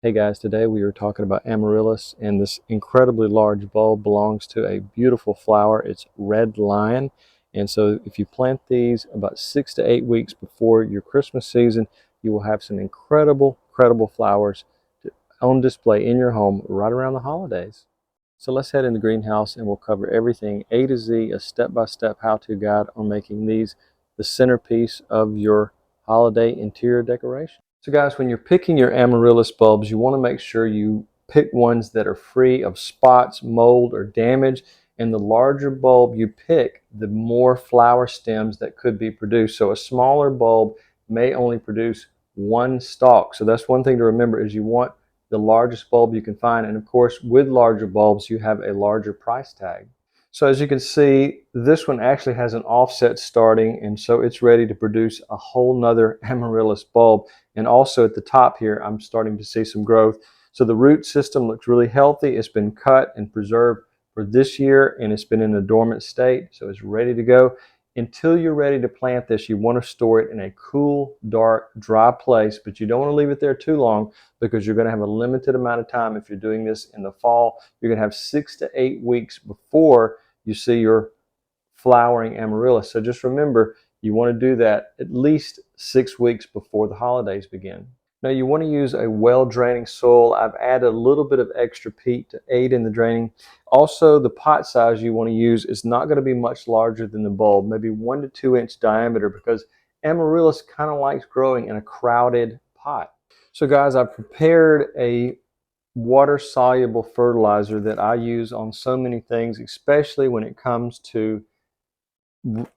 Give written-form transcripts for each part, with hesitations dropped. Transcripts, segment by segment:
Hey guys, today we are talking about Amaryllis, and this incredibly large bulb belongs to a beautiful flower. It's Red Lion, and so if you plant these about 6 to 8 weeks before your Christmas season, you will have some incredible flowers on display in your home right around the holidays. So let's head in the greenhouse and we'll cover everything A to Z, a step-by-step how-to guide on making these the centerpiece of your holiday interior decoration. So guys, when you're picking your amaryllis bulbs, you want to make sure you pick ones that are free of spots, mold, or damage. And the larger bulb you pick, the more flower stems that could be produced. So a smaller bulb may only produce one stalk. So that's one thing to remember, is you want the largest bulb you can find. And of course, with larger bulbs, you have a larger price tag. So as you can see, this one actually has an offset starting, and so it's ready to produce a whole nother amaryllis bulb. And also at the top here, I'm starting to see some growth. So the root system looks really healthy. It's been cut and preserved for this year, and it's been in a dormant state, so it's ready to go. Until you're ready to plant this, you want to store it in a cool, dark, dry place, but you don't want to leave it there too long, because you're going to have a limited amount of time. If you're doing this in the fall, you're going to have 6 to 8 weeks before you see your flowering amaryllis. So just remember, you want to do that at least 6 weeks before the holidays begin. Now you want to use a well-draining soil. I've added a little bit of extra peat to aid in the draining. Also, the pot size you want to use is not going to be much larger than the bulb, maybe 1 to 2 inch diameter, because amaryllis kind of likes growing in a crowded pot. So guys, I've prepared a water-soluble fertilizer that I use on so many things, especially when it comes to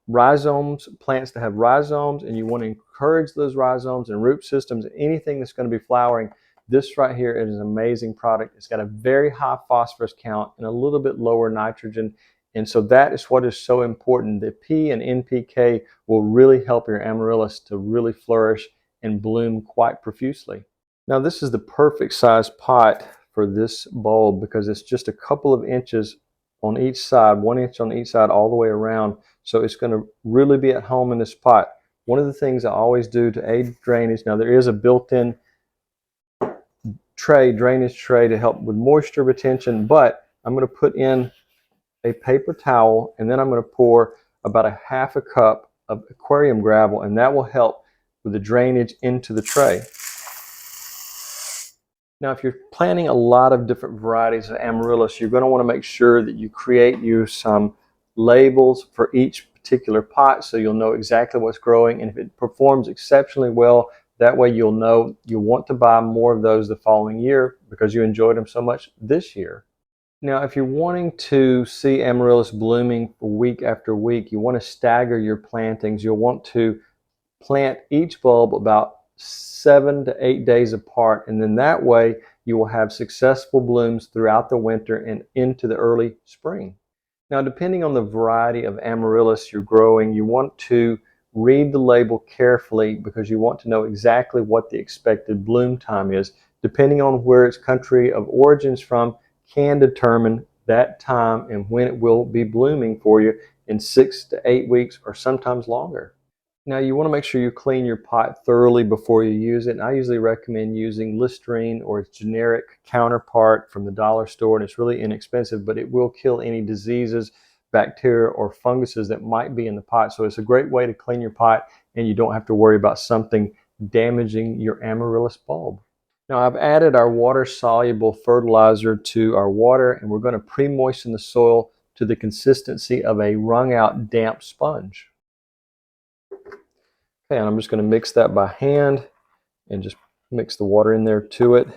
rhizomes, plants that have rhizomes, and you want to encourage those rhizomes and root systems, anything that's going to be flowering. This right here is an amazing product. It's got a very high phosphorus count and a little bit lower nitrogen, and so that is what is so important. The P and NPK will really help your amaryllis to really flourish and bloom quite profusely. Now this is the perfect size pot for this bulb, because it's just a couple of inches on each side, 1 inch on each side all the way around. So it's going to really be at home in this pot. One of the things I always do to aid drainage, now there is a built-in drainage tray to help with moisture retention, but I'm going to put in a paper towel, and then I'm going to pour about a half a cup of aquarium gravel, and that will help with the drainage into the tray. Now, if you're planting a lot of different varieties of amaryllis, you're going to want to make sure that you create some labels for each particular pot, so you'll know exactly what's growing. And if it performs exceptionally well, that way you'll know you'll want to buy more of those the following year because you enjoyed them so much this year. Now, if you're wanting to see amaryllis blooming week after week, you want to stagger your plantings. You'll want to plant each bulb about 7 to 8 days apart, and then that way you will have successful blooms throughout the winter and into the early spring. Now, depending on the variety of amaryllis you're growing, you want to read the label carefully, because you want to know exactly what the expected bloom time is. Depending on where its country of origin is from, can determine that time and when it will be blooming for you in 6 to 8 weeks or sometimes longer. Now you want to make sure you clean your pot thoroughly before you use it. And I usually recommend using Listerine or its generic counterpart from the dollar store, and it's really inexpensive, but it will kill any diseases, bacteria, or funguses that might be in the pot. So it's a great way to clean your pot, and you don't have to worry about something damaging your amaryllis bulb. Now I've added our water-soluble fertilizer to our water, and we're going to pre-moisten the soil to the consistency of a wrung-out damp sponge. Okay, and I'm just going to mix that by hand and just mix the water in there to it.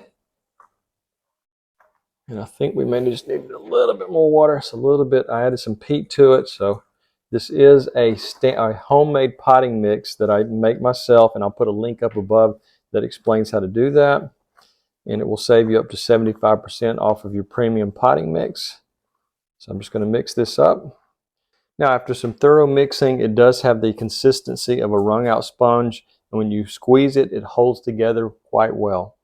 And I think we may just need a little bit more water. It's a little bit, I added some peat to it. So this is a homemade potting mix that I make myself, and I'll put a link up above that explains how to do that. And it will save you up to 75% off of your premium potting mix. So I'm just going to mix this up. Now, after some thorough mixing, it does have the consistency of a wrung-out sponge, and when you squeeze it, it holds together quite well.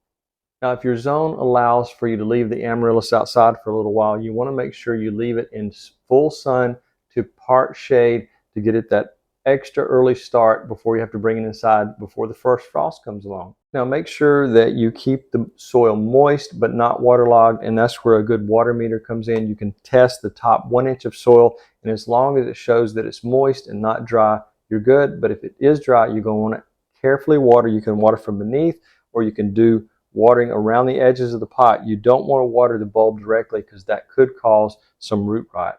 Now, if your zone allows for you to leave the amaryllis outside for a little while, you want to make sure you leave it in full sun to part shade to get it that extra early start before you have to bring it inside before the first frost comes along. Now make sure that you keep the soil moist but not waterlogged, and that's where a good water meter comes in. You can test the top 1 inch of soil, and as long as it shows that it's moist and not dry, you're good. But if it is dry, you're going to want to carefully water. You can water from beneath, or you can do watering around the edges of the pot. You don't want to water the bulb directly because that could cause some root rot.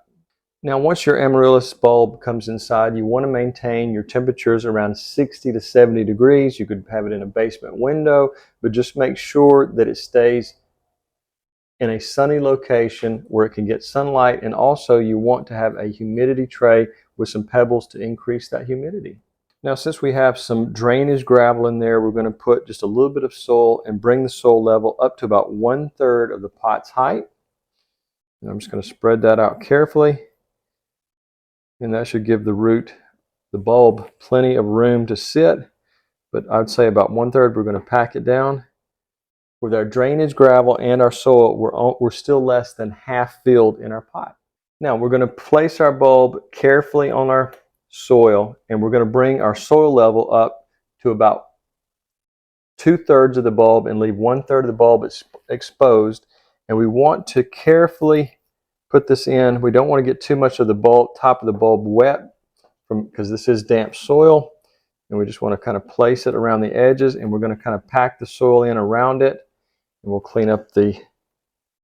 Now, once your amaryllis bulb comes inside, you want to maintain your temperatures around 60 to 70 degrees. You could have it in a basement window, but just make sure that it stays in a sunny location where it can get sunlight. And also you want to have a humidity tray with some pebbles to increase that humidity. Now, since we have some drainage gravel in there, we're going to put just a little bit of soil and bring the soil level up to about 1/3 of the pot's height. And I'm just going to spread that out carefully. And that should give the bulb, plenty of room to sit. But I'd say about 1/3, we're going to pack it down. With our drainage gravel and our soil, we're still less than half filled in our pot. Now we're going to place our bulb carefully on our soil, and we're going to bring our soil level up to about 2/3 of the bulb and leave 1/3 of the bulb exposed. And we want to carefully put this in. We don't want to get too much of the top of the bulb wet because this is damp soil. And we just want to kind of place it around the edges, and we're going to kind of pack the soil in around it. And we'll clean up the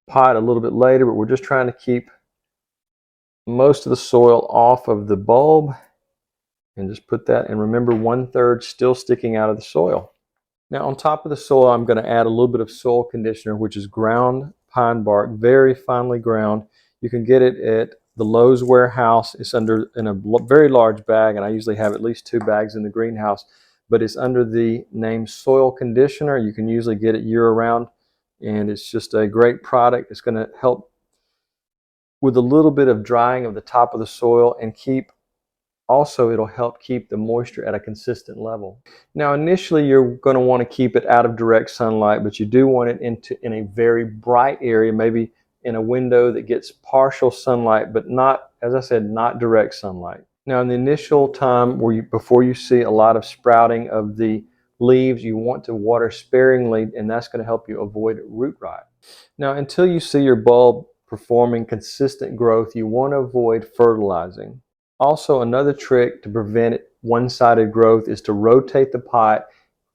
pot a little bit later, but we're just trying to keep most of the soil off of the bulb. And just put that, and remember 1/3 still sticking out of the soil. Now on top of the soil, I'm going to add a little bit of soil conditioner, which is ground pine bark, very finely ground. You can get it at the Lowe's warehouse. It's in a very large bag, and I usually have at least 2 bags in the greenhouse, but it's under the name soil conditioner. You can usually get it year-round, and it's just a great product. It's going to help with a little bit of drying of the top of the soil, and it'll help keep the moisture at a consistent level. Now initially you're going to want to keep it out of direct sunlight, but you do want it in a very bright area, maybe in a window that gets partial sunlight, but not, as I said, not direct sunlight. Now in the initial time before you see a lot of sprouting of the leaves, you want to water sparingly, and that's going to help you avoid root rot. Now until you see your bulb performing consistent growth, you want to avoid fertilizing. Also, another trick to prevent one-sided growth is to rotate the pot.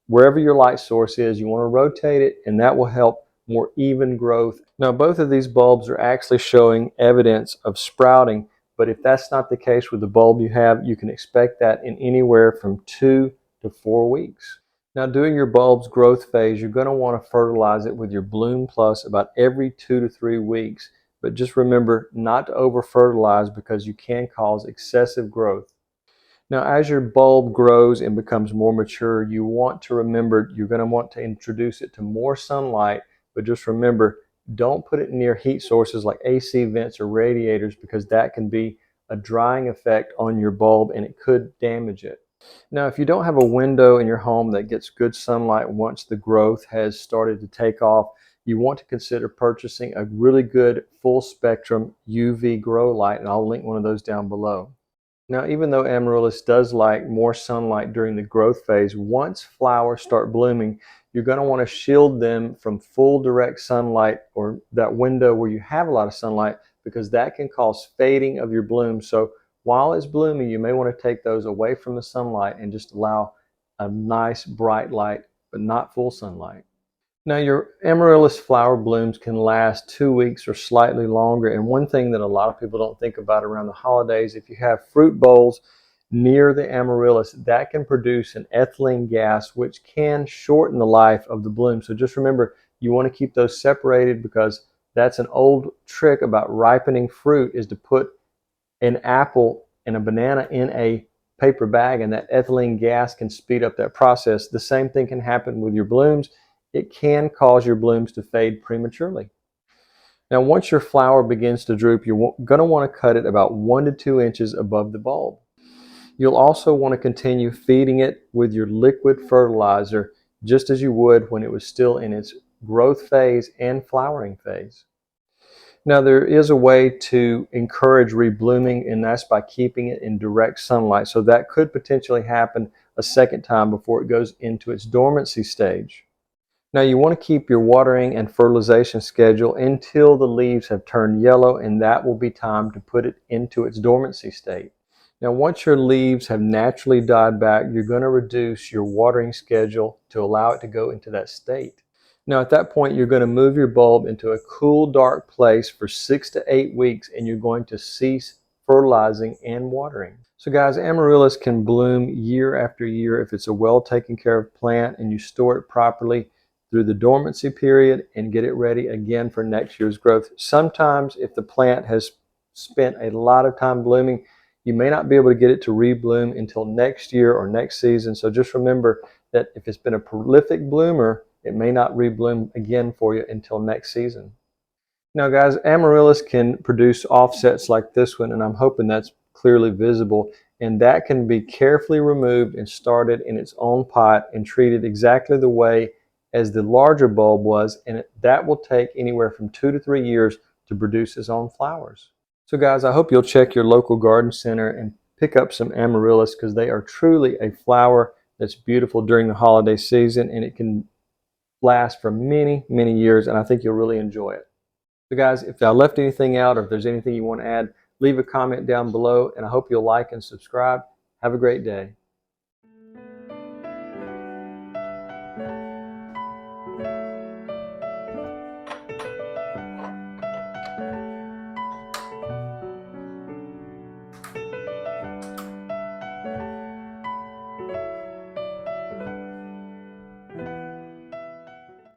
Wherever your light source is, you want to rotate it, and that will help more even growth. Now, both of these bulbs are actually showing evidence of sprouting, but if that's not the case with the bulb you have, you can expect that in anywhere from 2 to 4 weeks. Now, during your bulb's growth phase, you're going to want to fertilize it with your Bloom Plus about every 2 to 3 weeks. But just remember not to over-fertilize because you can cause excessive growth. Now, as your bulb grows and becomes more mature, you want to remember you're going to want to introduce it to more sunlight, but just remember, don't put it near heat sources like AC vents or radiators because that can be a drying effect on your bulb and it could damage it. Now, if you don't have a window in your home that gets good sunlight once the growth has started to take off, you want to consider purchasing a really good full spectrum UV grow light, and I'll link one of those down below. Now, even though amaryllis does like more sunlight during the growth phase, once flowers start blooming, you're going to want to shield them from full direct sunlight or that window where you have a lot of sunlight, because that can cause fading of your blooms. So while it's blooming, you may want to take those away from the sunlight and just allow a nice bright light, but not full sunlight. Now, your amaryllis flower blooms can last 2 weeks or slightly longer, and one thing that a lot of people don't think about around the holidays, if you have fruit bowls near the amaryllis, that can produce an ethylene gas which can shorten the life of the bloom. So just remember, you want to keep those separated, because that's an old trick about ripening fruit, is to put an apple and a banana in a paper bag, and that ethylene gas can speed up that process. The same thing can happen with your blooms. It can cause your blooms to fade prematurely. Now, once your flower begins to droop, you're going to want to cut it about 1 to 2 inches above the bulb. You'll also want to continue feeding it with your liquid fertilizer, just as you would when it was still in its growth phase and flowering phase. Now, there is a way to encourage reblooming, and that's by keeping it in direct sunlight. So that could potentially happen a second time before it goes into its dormancy stage. Now, you want to keep your watering and fertilization schedule until the leaves have turned yellow, and that will be time to put it into its dormancy state. Now, once your leaves have naturally died back, you're going to reduce your watering schedule to allow it to go into that state. Now, at that point, you're going to move your bulb into a cool, dark place for 6 to 8 weeks, and you're going to cease fertilizing and watering. So guys, amaryllis can bloom year after year if it's a well taken care of plant and you store it properly through the dormancy period and get it ready again for next year's growth. Sometimes if the plant has spent a lot of time blooming, you may not be able to get it to rebloom until next year or next season. So just remember that if it's been a prolific bloomer, it may not rebloom again for you until next season. Now guys, amaryllis can produce offsets like this one, and I'm hoping that's clearly visible, and that can be carefully removed and started in its own pot and treated exactly the way as the larger bulb was, and that will take anywhere from 2 to 3 years to produce its own flowers. So guys, I hope you'll check your local garden center and pick up some amaryllis, because they are truly a flower that's beautiful during the holiday season, and it can last for many, many years, and I think you'll really enjoy it. So guys, if I left anything out or if there's anything you want to add, leave a comment down below, and I hope you'll like and subscribe. Have a great day.